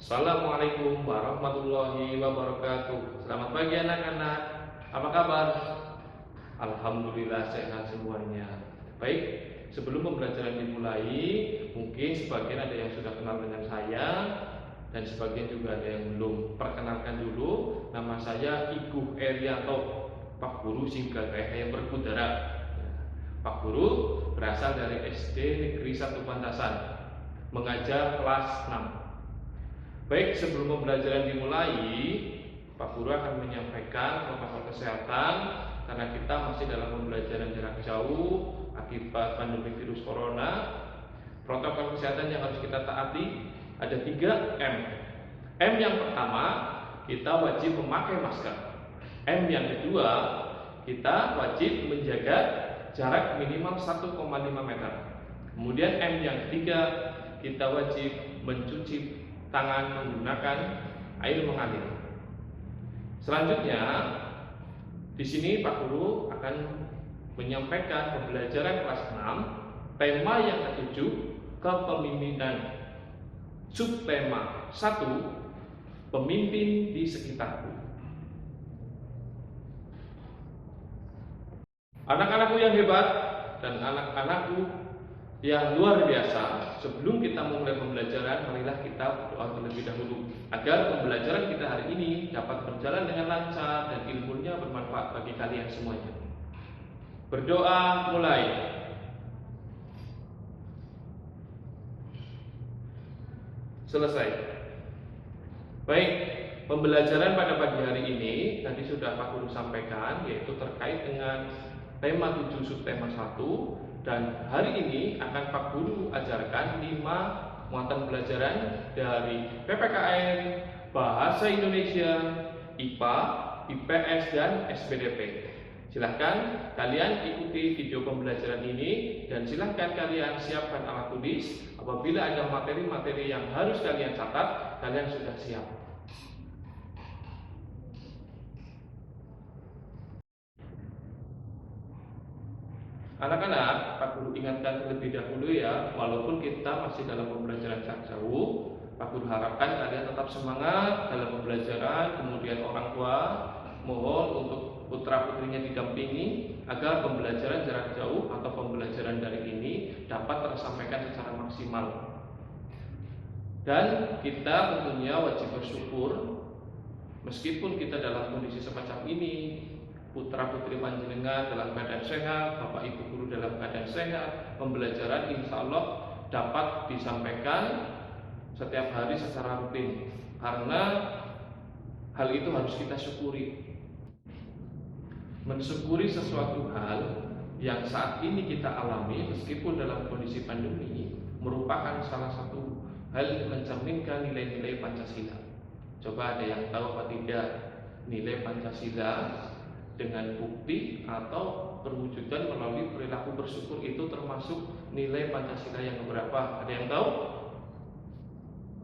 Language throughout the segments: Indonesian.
Assalamualaikum warahmatullahi wabarakatuh. Selamat pagi anak-anak. Apa kabar? Alhamdulillah sehat semuanya. Baik, sebelum pembelajaran dimulai, mungkin sebagian ada yang sudah kenal dengan saya dan sebagian juga ada yang belum. Perkenalkan dulu, nama saya Iguh Erianto, Pak Guru Singgah yang Berkudara. Pak Guru berasal dari SD Negeri 1 Pantasan, mengajar kelas 6. Baik, sebelum pembelajaran dimulai, Pak Guru akan menyampaikan protokol kesehatan karena kita masih dalam pembelajaran jarak jauh akibat pandemi virus corona. Protokol kesehatan yang harus kita taati ada 3 M. M yang pertama, kita wajib memakai masker. M yang kedua, kita wajib menjaga jarak minimal 1,5 meter. Kemudian M yang ketiga, kita wajib mencuci tangan menggunakan air mengalir. Selanjutnya, di sini Pak Guru akan menyampaikan pembelajaran kelas 6, tema yang ke-7, kepemimpinan. Subtema 1, pemimpin di sekitarku. Anak-anakku yang hebat dan anak-anakku yang luar biasa, sebelum kita memulai pembelajaran, marilah kita berdoa terlebih dahulu agar pembelajaran kita hari ini dapat berjalan dengan lancar dan ilmunya bermanfaat bagi kalian semuanya. Berdoa mulai. Selesai. Baik, pembelajaran pada pagi hari ini tadi sudah Pak Guru sampaikan, yaitu terkait dengan tema 7 subtema 1. Dan hari ini akan Pak Guru ajarkan 5 muatan pelajaran dari PPKN, Bahasa Indonesia, IPA, IPS, dan SPDP. Silahkan kalian ikuti video pembelajaran ini dan silahkan kalian siapkan alat tulis. Apabila ada materi-materi yang harus kalian catat, kalian sudah siap. Anak-anak, Pak Guru ingatkan terlebih dahulu ya, walaupun kita masih dalam pembelajaran jarak jauh, Pak Guru harapkan kalian tetap semangat dalam pembelajaran. Kemudian orang tua mohon untuk putra-putrinya didampingi agar pembelajaran jarak jauh atau pembelajaran daring ini dapat tersampaikan secara maksimal. Dan kita tentunya wajib bersyukur meskipun kita dalam kondisi semacam ini, putra putri panjenengan dalam keadaan sehat, bapak ibu guru dalam keadaan sehat, pembelajaran insya Allah dapat disampaikan setiap hari secara rutin, karena hal itu harus kita syukuri. Mensyukuri sesuatu hal yang saat ini kita alami meskipun dalam kondisi pandemi merupakan salah satu hal mencerminkan nilai-nilai Pancasila. Coba ada yang tahu apa tidak nilai Pancasila dengan bukti atau perwujudan melalui perilaku bersyukur itu termasuk nilai Pancasila yang berapa? Ada yang tahu?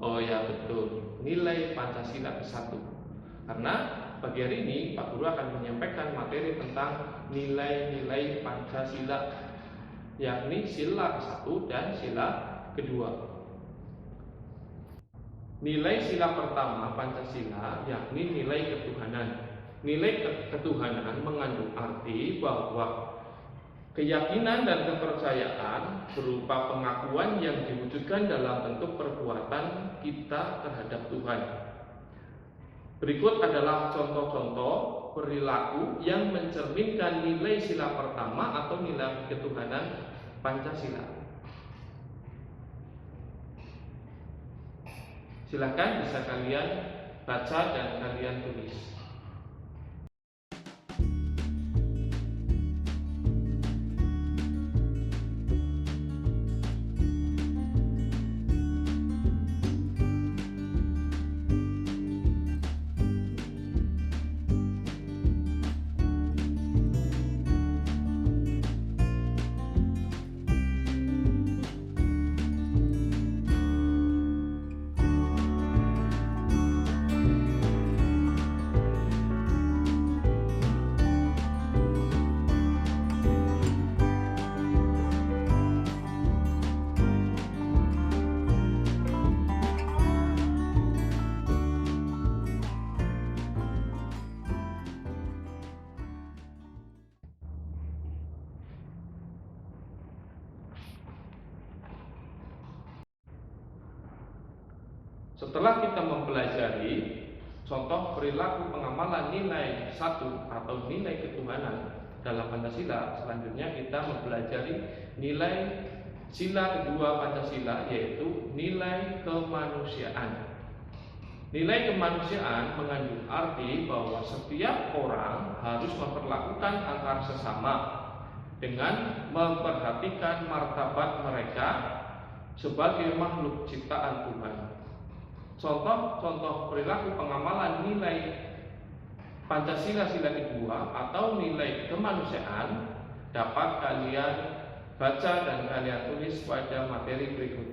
Oh ya betul, nilai Pancasila ke-1. Karena pagi hari ini Pak Guru akan menyampaikan materi tentang nilai-nilai Pancasila, yakni sila ke-1 dan sila kedua. Nilai sila pertama Pancasila yakni nilai ketuhanan. Nilai ketuhanan mengandung arti bahwa keyakinan dan kepercayaan berupa pengakuan yang diwujudkan dalam bentuk perbuatan kita terhadap Tuhan. Berikut adalah contoh-contoh perilaku yang mencerminkan nilai sila pertama atau nilai ketuhanan Pancasila. Silakan bisa kalian baca dan kalian tulis. Setelah kita mempelajari contoh perilaku pengamalan nilai satu atau nilai ketuhanan dalam Pancasila, selanjutnya kita mempelajari nilai sila kedua Pancasila, yaitu nilai kemanusiaan. Nilai kemanusiaan mengandung arti bahwa setiap orang harus memperlakukan antar sesama dengan memperhatikan martabat mereka sebagai makhluk ciptaan Tuhan. Contoh-contoh perilaku pengamalan nilai Pancasila sila kedua atau nilai kemanusiaan dapat kalian baca dan kalian tulis pada materi berikut.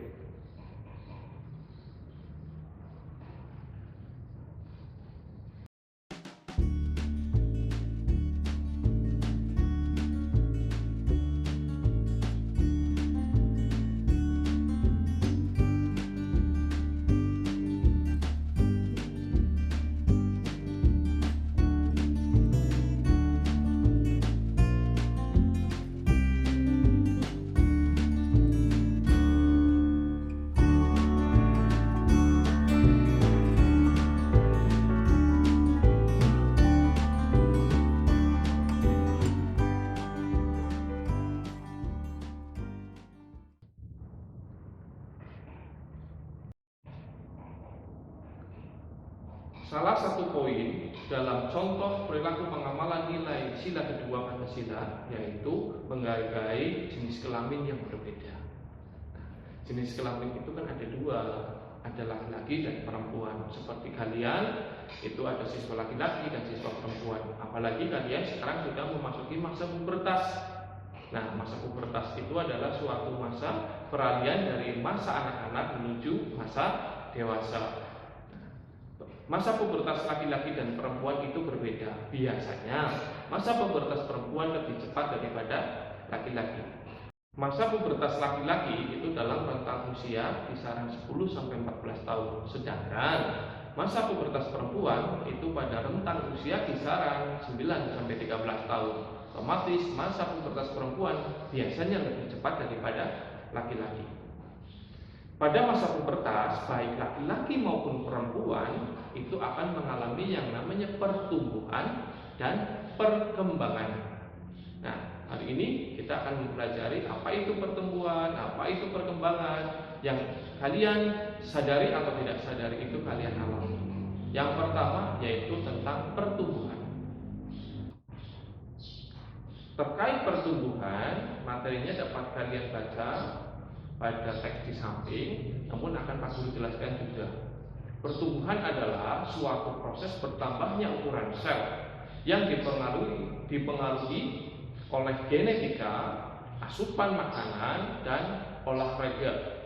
Salah satu poin dalam contoh perilaku pengamalan nilai sila kedua Pancasila yaitu menghargai jenis kelamin yang berbeda. Jenis kelamin itu kan ada dua, ada laki-laki dan perempuan. Seperti kalian itu ada siswa laki-laki dan siswa perempuan. Apalagi kalian sekarang sudah memasuki masa pubertas. Nah, masa pubertas itu adalah suatu masa peralihan dari masa anak-anak menuju masa dewasa. Masa pubertas laki-laki dan perempuan itu berbeda. Biasanya masa pubertas perempuan lebih cepat daripada laki-laki. Masa pubertas laki-laki itu dalam rentang usia kisaran 10-14 tahun. Sedangkan masa pubertas perempuan itu pada rentang usia kisaran 9-13 tahun. Otomatis masa pubertas perempuan biasanya lebih cepat daripada laki-laki. Pada masa pubertas, baik laki-laki maupun perempuan itu akan mengalami yang namanya pertumbuhan dan perkembangan. Nah, hari ini kita akan mempelajari apa itu pertumbuhan, apa itu perkembangan. Yang kalian sadari atau tidak sadari itu kalian alami. Yang pertama yaitu tentang pertumbuhan. Terkait pertumbuhan, materinya dapat kalian baca pada teks di samping, namun akan Pak Guru jelaskan juga. Pertumbuhan adalah suatu proses bertambahnya ukuran sel yang dipengaruhi oleh genetika, asupan makanan, dan olahraga.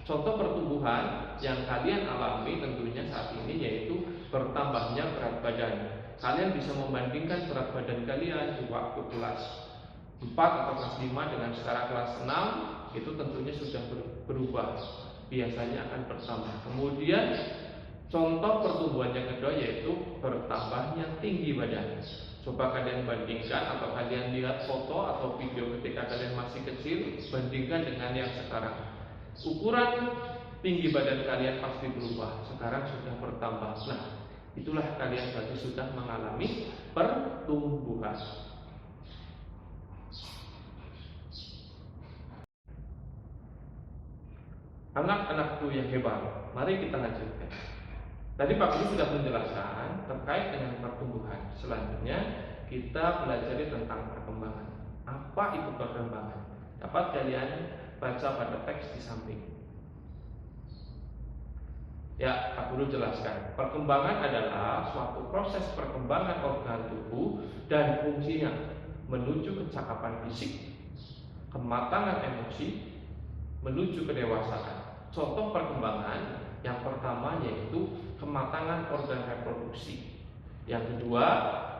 Contoh pertumbuhan yang kalian alami tentunya saat ini yaitu bertambahnya berat badan. Kalian bisa membandingkan berat badan kalian di waktu kelas 4 atau kelas 5 dengan sekarang kelas 6. Itu tentunya sudah berubah, biasanya akan bertambah. Kemudian contoh pertumbuhan yang kedua yaitu bertambahnya tinggi badan. Coba kalian bandingkan atau kalian lihat foto atau video ketika kalian masih kecil, bandingkan dengan yang sekarang. Ukuran tinggi badan kalian pasti berubah, sekarang sudah bertambah. Nah, itulah kalian berarti sudah mengalami pertumbuhan. Anak-anakku yang hebat, mari kita lanjutkan. Tadi Pak Guru sudah menjelaskan terkait dengan pertumbuhan. Selanjutnya kita belajar tentang perkembangan. Apa itu perkembangan? Dapat kalian baca pada teks di samping. Ya, Pak Guru jelaskan. Perkembangan adalah suatu proses perkembangan organ tubuh dan fungsinya menuju kecakapan fisik, kematangan emosi, menuju kedewasaan. Contoh perkembangan yang pertama yaitu kematangan organ reproduksi. Yang kedua,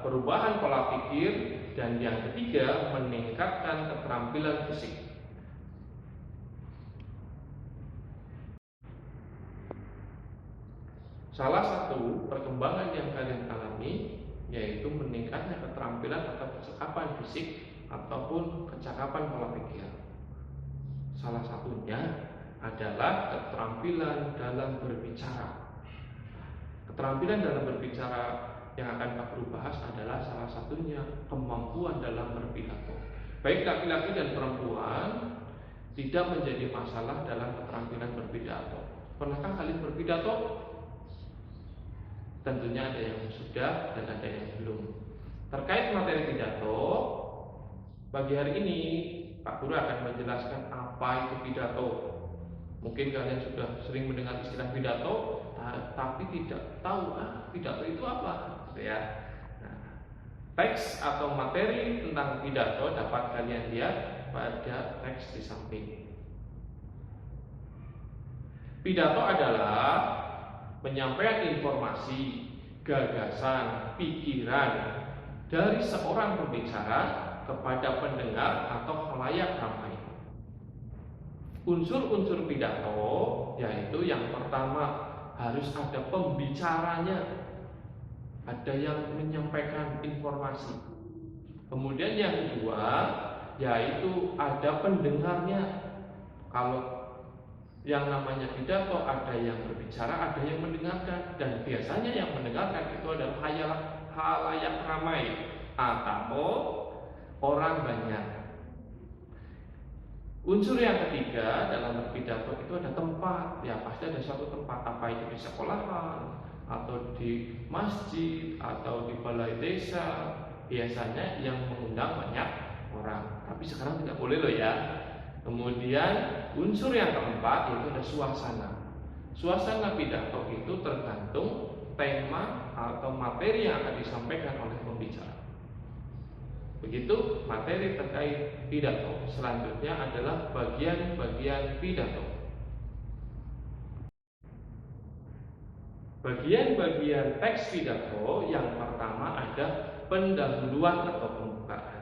perubahan pola pikir, dan yang ketiga, meningkatkan keterampilan fisik. Salah satu perkembangan yang kalian alami yaitu meningkatnya keterampilan atau kecakapan fisik ataupun kecakapan pola pikir. Salah satunya adalah keterampilan dalam berbicara. Keterampilan dalam berbicara yang akan Pak Guru bahas adalah salah satunya kemampuan dalam berpidato. Baik laki-laki dan perempuan tidak menjadi masalah dalam keterampilan berpidato. Pernahkah kalian berpidato? Tentunya ada yang sudah dan ada yang belum. Terkait materi pidato, pagi hari ini Pak Guru akan menjelaskan apa itu pidato. Mungkin kalian sudah sering mendengar istilah pidato, tapi tidak tahu pidato itu apa, ya. Nah, teks atau materi tentang pidato dapat kalian lihat pada teks di samping. Pidato adalah menyampaikan informasi, gagasan, pikiran dari seorang pembicara kepada pendengar atau khalayak ramai. Unsur-unsur pidato yaitu yang pertama harus ada pembicaranya, ada yang menyampaikan informasi. Kemudian yang kedua yaitu ada pendengarnya. Kalau yang namanya pidato ada yang berbicara, ada yang mendengarkan, dan biasanya yang mendengarkan itu adalah khalayak ramai atau orang banyak. Unsur yang ketiga dalam berpidato itu ada tempat, ya pasti ada suatu tempat, apa itu di sekolahan atau di masjid atau di balai desa, biasanya yang mengundang banyak orang. Tapi sekarang tidak boleh loh ya. Kemudian unsur yang keempat yaitu ada suasana. Suasana pidato itu tergantung tema atau materi yang akan disampaikan oleh pembicara. Begitu materi terkait pidato. Selanjutnya adalah bagian-bagian pidato. Bagian-bagian teks pidato yang pertama ada pendahuluan atau pembukaan.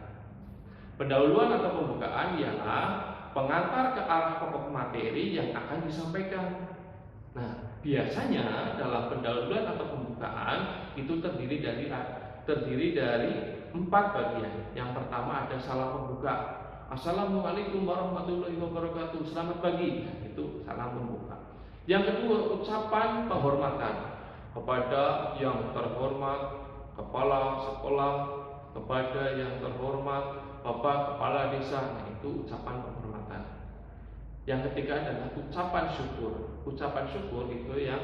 Pendahuluan atau pembukaan ialah pengantar ke arah pokok materi yang akan disampaikan. Nah, biasanya dalam pendahuluan atau pembukaan itu terdiri dari 4 bagian. Yang pertama ada salam pembuka. Assalamualaikum warahmatullahi wabarakatuh. Selamat pagi. Itu salam pembuka. Yang kedua ucapan penghormatan kepada yang terhormat kepala sekolah, kepada yang terhormat Bapak Kepala Desa. Nah, itu ucapan penghormatan. Yang ketiga adalah ucapan syukur. Ucapan syukur itu yang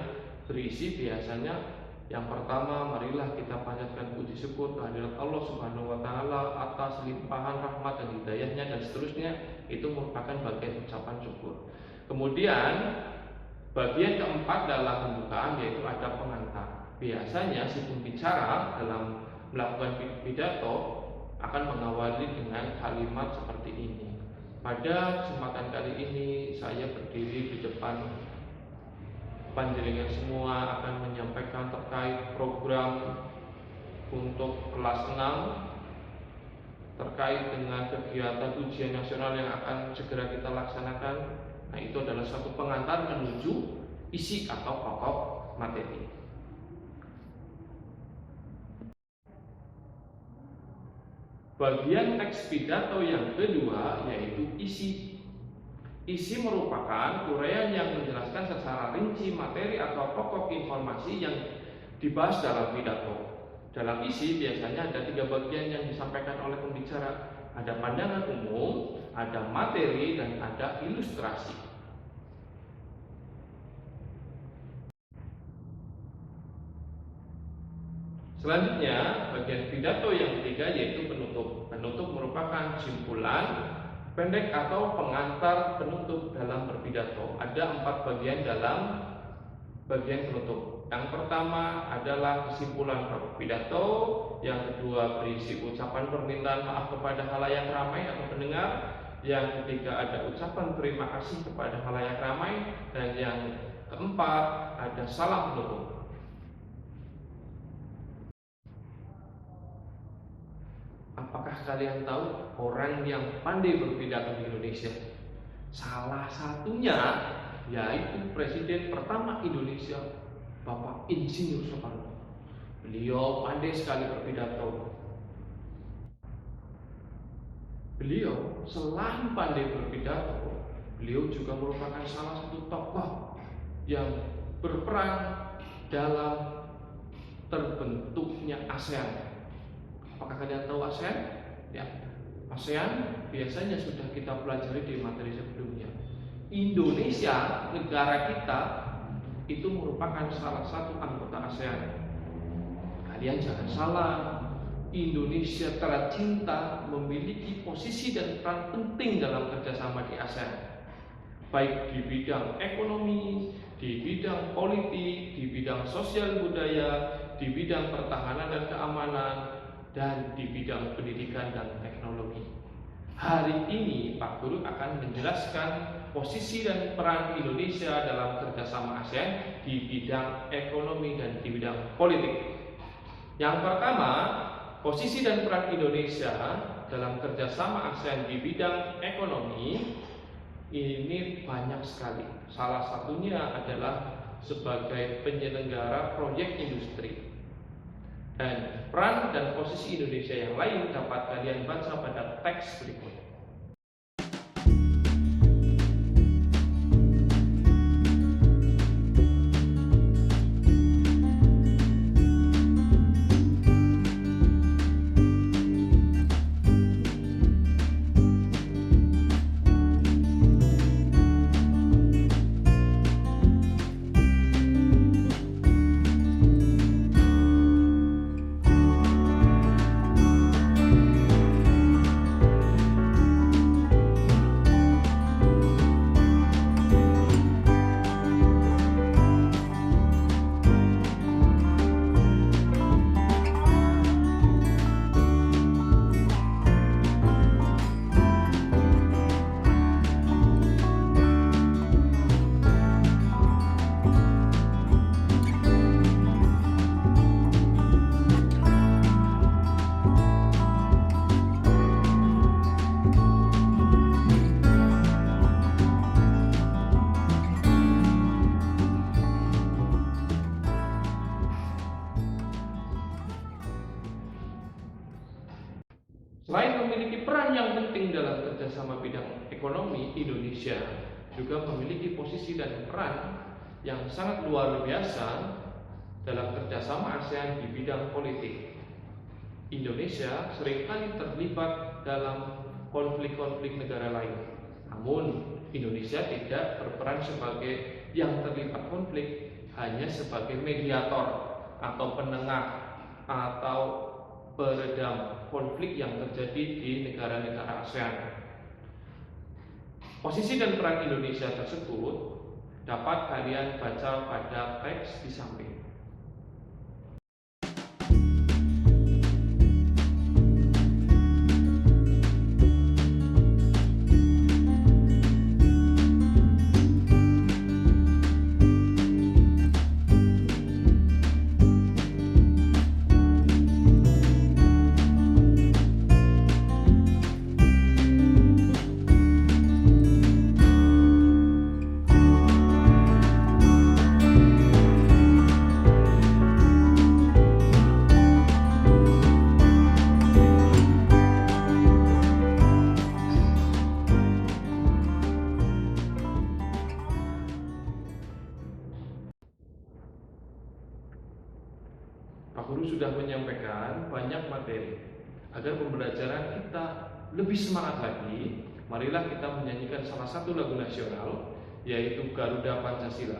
berisi biasanya yang pertama, marilah kita panjatkan puji syukur kehadirat Allah Subhanahu wa taala atas limpahan rahmat dan hidayahnya dan seterusnya. Itu merupakan bagian ucapan syukur. Kemudian bagian keempat dalam pembukaan yaitu ada pengantar. Biasanya si pembicara dalam melakukan pidato akan mengawali dengan kalimat seperti ini. Pada kesempatan kali ini saya berdiri di depan panjenengan semua akan menyampaikan terkait program untuk kelas 6 terkait dengan kegiatan ujian nasional yang akan segera kita laksanakan. Nah, itu adalah suatu pengantar menuju isi atau pokok materi. Bagian teks pidato yang kedua yaitu isi. Isi merupakan uraian yang menjelaskan secara rinci materi atau pokok informasi yang dibahas dalam pidato. Dalam isi biasanya ada 3 bagian yang disampaikan oleh pembicara. Ada pandangan umum, ada materi, dan ada ilustrasi. Selanjutnya, bagian pidato yang ketiga yaitu penutup. Penutup merupakan kesimpulan pendek atau pengantar penutup dalam berpidato. Ada 4 bagian dalam bagian penutup. Yang pertama adalah kesimpulan pidato. Yang kedua berisi ucapan permintaan maaf kepada khalayak ramai atau pendengar. Yang ketiga ada ucapan terima kasih kepada khalayak ramai. Dan yang keempat ada salam penutup. Apakah kalian tahu orang yang pandai berpidato di Indonesia? Salah satunya yaitu Presiden pertama Indonesia, Bapak Insinyur Soekarno. Beliau pandai sekali berpidato. Beliau selain pandai berpidato, Beliau juga merupakan salah satu tokoh yang berperan dalam terbentuknya ASEAN. Apakah kalian tahu ASEAN? Ya, ASEAN biasanya sudah kita pelajari di materi sebelumnya. Indonesia, negara kita, itu merupakan salah satu anggota ASEAN. Kalian jangan salah, Indonesia tercinta memiliki posisi dan peran penting dalam kerjasama di ASEAN, baik di bidang ekonomi, di bidang politik, di bidang sosial budaya, di bidang pertahanan dan keamanan, dan di bidang pendidikan dan teknologi. Hari ini Pak Guru akan menjelaskan posisi dan peran Indonesia dalam kerjasama ASEAN di bidang ekonomi dan di bidang politik. Yang pertama, posisi dan peran Indonesia dalam kerjasama ASEAN di bidang ekonomi ini banyak sekali. Salah satunya adalah sebagai penyelenggara proyek industri. Dan peran dan posisi Indonesia yang lain dapat kalian baca pada teks berikut. Selain memiliki peran yang penting dalam kerjasama bidang ekonomi, Indonesia juga memiliki posisi dan peran yang sangat luar biasa dalam kerjasama ASEAN di bidang politik. Indonesia seringkali terlibat dalam konflik-konflik negara lain. Namun, Indonesia tidak berperan sebagai yang terlibat konflik, hanya sebagai mediator atau penengah atau peredam konflik yang terjadi di negara-negara ASEAN. Posisi dan peran Indonesia tersebut dapat kalian baca pada teks di samping. Pak Guru sudah menyampaikan banyak materi. Agar pembelajaran kita lebih semangat lagi, marilah kita menyanyikan salah satu lagu nasional, yaitu Garuda Pancasila.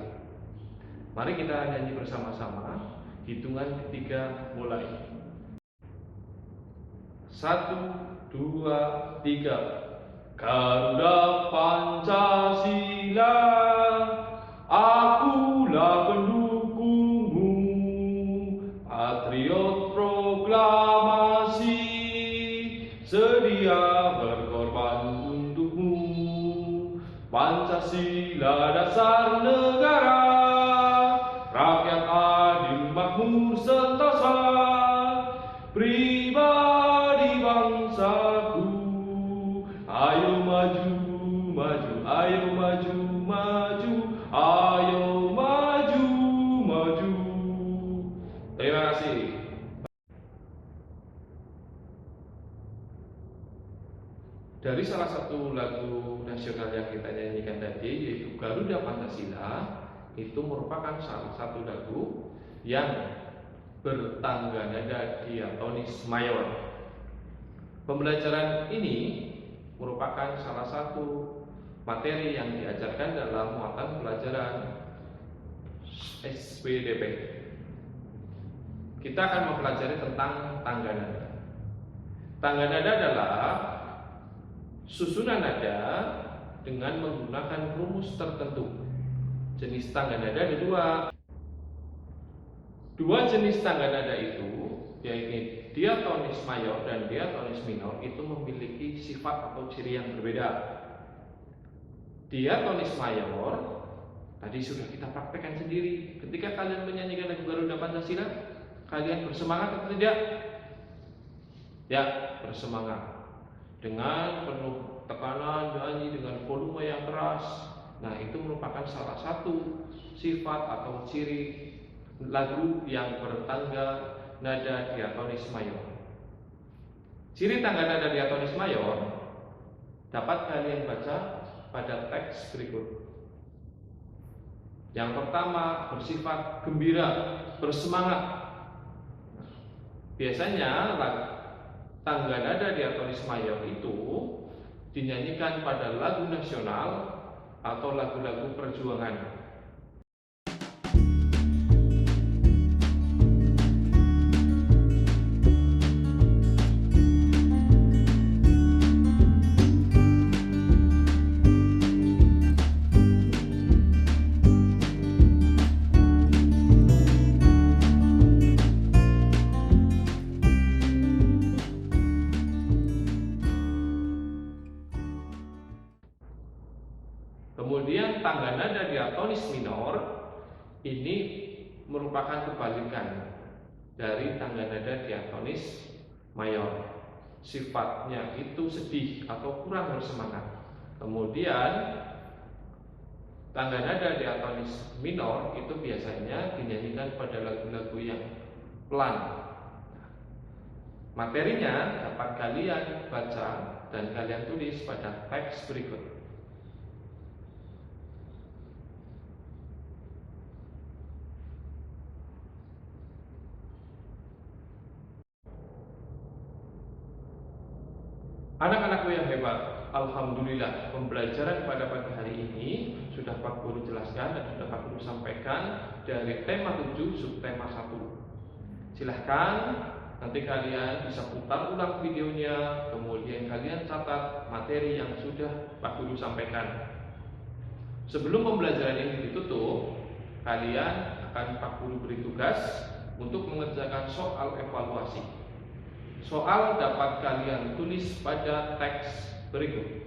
Mari kita nyanyi bersama-sama. Hitungan ketiga mulai. 1, 2, 3. Garuda Pancasila, akulah pendukungmu, patriot proklamasi, sedia berkorban untukmu. Pancasila dasar negara, rakyat adil makmur sentosa, pribadi bangsaku. Ayo maju, maju, ayo maju, maju, ayo maju, maju. Terima kasih. Dari salah satu lagu nasional yang kita nyanyikan tadi, yaitu Garuda Pancasila, itu merupakan salah satu lagu yang bertangga nada diatonis mayor. Pembelajaran ini merupakan salah satu materi yang diajarkan dalam muatan pelajaran SPDP. Kita akan mempelajari tentang tangga nada. Tangga nada adalah susunan nada dengan menggunakan rumus tertentu. Jenis tangga nada ada dua. Dua jenis tangga nada itu, yaitu diatonis mayor dan diatonis minor, itu memiliki sifat atau ciri yang berbeda. Diatonis mayor tadi sudah kita praktekkan sendiri. Ketika kalian menyanyikan lagu Garuda Pancasila, kalian bersemangat atau tidak? Ya, bersemangat. Dengan penuh tekanan nyanyi dengan volume yang keras. Nah, itu merupakan salah satu sifat atau ciri lagu yang bertangga nada diatonis mayor. Ciri tangga nada diatonis mayor dapat kalian baca pada teks berikut. Yang pertama, bersifat gembira, bersemangat. Biasanya tangga nada diatonis mayor itu dinyanyikan pada lagu nasional atau lagu-lagu perjuangan. Kemudian tangga nada diatonis minor ini merupakan kebalikan dari tangga nada diatonis mayor. Sifatnya itu sedih atau kurang bersemangat. Kemudian tangga nada diatonis minor itu biasanya dinyanyikan pada lagu-lagu yang pelan. Materinya dapat kalian baca dan kalian tulis pada teks berikut. Anak-anakku yang hebat, alhamdulillah pembelajaran pada pagi hari ini sudah Pak Guru jelaskan dan sudah Pak Guru sampaikan dari tema 7 subtema 1. Silahkan nanti kalian bisa putar ulang videonya, kemudian kalian catat materi yang sudah Pak Guru sampaikan. Sebelum pembelajaran ini ditutup, kalian akan Pak Guru beri tugas untuk mengerjakan soal evaluasi. Soal dapat kalian tulis pada teks berikut.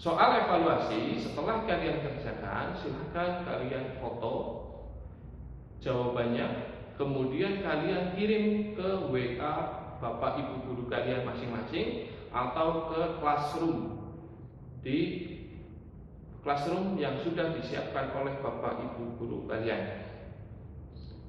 Soal evaluasi setelah kalian kerjakan, silahkan kalian foto jawabannya, kemudian kalian kirim ke WA Bapak Ibu guru kalian masing-masing atau ke classroom di classroom yang sudah disiapkan oleh Bapak Ibu guru kalian.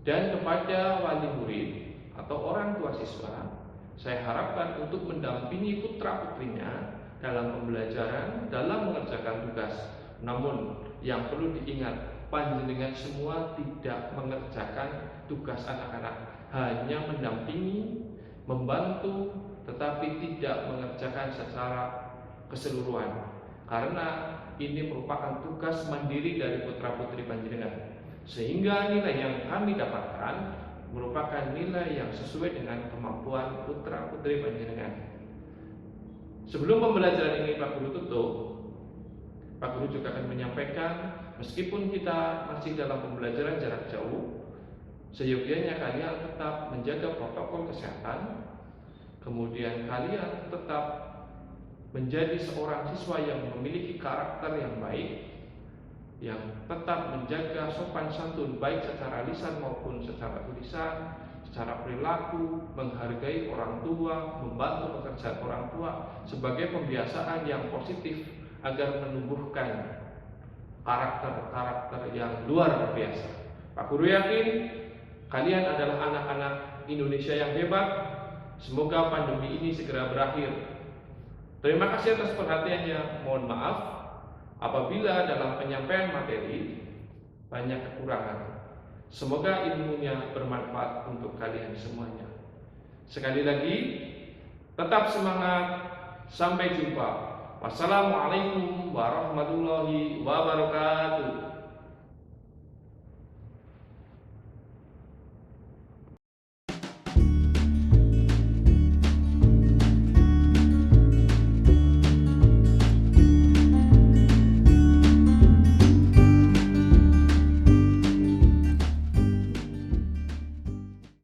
Dan kepada wali murid atau orang tua siswa, saya harapkan untuk mendampingi putra putrinya dalam pembelajaran, dalam mengerjakan tugas. Namun yang perlu diingat, panjenengan semua tidak mengerjakan tugas anak-anak, hanya mendampingi, membantu, tetapi tidak mengerjakan secara keseluruhan. Karena ini merupakan tugas mandiri dari putra putri panjenengan, sehingga nilai yang kami dapatkan merupakan nilai yang sesuai dengan kemampuan putra putri panjenengan. Sebelum pembelajaran ini Pak Guru tutup, Pak Guru juga akan menyampaikan, meskipun kita masih dalam pembelajaran jarak jauh, seyogianya kalian tetap menjaga protokol kesehatan, kemudian kalian tetap menjadi seorang siswa yang memiliki karakter yang baik, yang tetap menjaga sopan santun baik secara lisan maupun secara tulisan, secara perilaku, menghargai orang tua, membantu pekerjaan orang tua sebagai pembiasaan yang positif agar menumbuhkan karakter-karakter yang luar biasa. Pak Guru yakin kalian adalah anak-anak Indonesia yang hebat. Semoga pandemi ini segera berakhir. Terima kasih atas perhatiannya. Mohon maaf apabila dalam penyampaian materi banyak kekurangan. Semoga ilmunya bermanfaat untuk kalian semuanya. Sekali lagi, tetap semangat. Sampai jumpa. Wassalamualaikum warahmatullahi wabarakatuh.